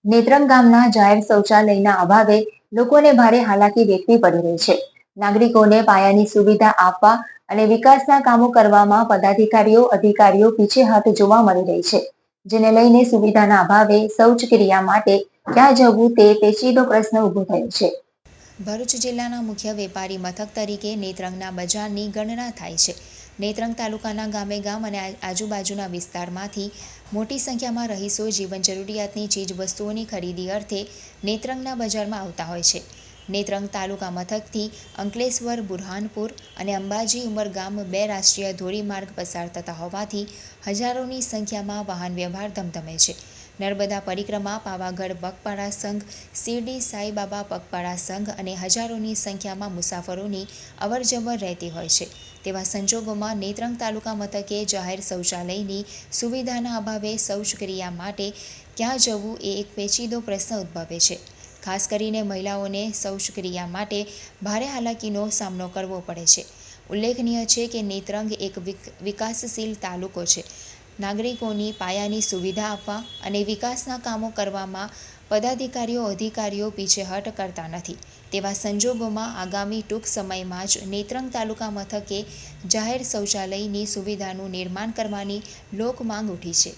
નેત્રંગ ગામના જાહેર શૌચાલયના અભાવે લોકોને ભારે હાલાકી વેઠવી પડી રહી છે. નાગરિકોને પાયાની સુવિધા આપવા અને વિકાસના કામો કરવામાં અધિકારીઓ પીછેહઠ જોવા મળી રહી છે. જેને લઈને સુવિધાના અભાવે શૌચક્રિયા માટે ક્યાં જવું તે પેચીદો પ્રશ્ન ઊભો થયો છે. ભરૂચ જિલ્લાના મુખ્ય વેપારી મથક તરીકે નેત્રંગના બજારની ગણના થાય છે. નેત્રંગ તાલુકાના ગામે-ગામ અને આજુબાજુના વિસ્તારમાંથી મોટી સંખ્યામાં રહીશો જીવન જરૂરિયાતની ચીજ વસ્તુઓની ખરીદી અર્થે નેત્રંગના બજારમાં આવતા હોય છે. નેત્રંગ તાલુકા મથકથી અંકલેશ્વર, બુરહાનપુર અને અંબાજી ઉમરગામ 2 રાષ્ટ્રીય ધોરીમાર્ગ પસાર થતા હોવાથી હજારોની સંખ્યામાં વાહન વ્યવહાર ધમધમે છે. નર્મદા પરિક્રમા, પાવાગઢ પગપાળા સંઘ, શિરડી સાઈબાબા પગપાળા સંઘ અને હજારોની સંખ્યામાં મુસાફરોની અવરજવર રહેતી હોય છે. તેવા સંજોગોમાં નેત્રંગ તાલુકા મથકે જાહેર શૌચાલયની સુવિધાના અભાવે શૌચક્રિયા માટે ક્યાં જવું એ એક પેચીદો પ્રશ્ન ઉદ્ભવે છે. ખાસ કરીને મહિલાઓને શૌચક્રિયા માટે ભારે હાલાકીનો સામનો કરવો પડે છે. ઉલ્લેખનીય છે કે નેત્રંગ એક વિકાસશીલ તાલુકો છે. નાગરિકોની પાયાની સુવિધા આપવા અને વિકાસના કામો કરવામાં અધિકારીઓ પીછેહઠ કરતા નથી. તેવા સંજોગોમાં આગામી ટૂંક સમયમાં જ નેત્રંગ તાલુકા મથકે જાહેર શૌચાલયની સુવિધાનું નિર્માણ કરવાની લોક માંગ ઉઠી છે.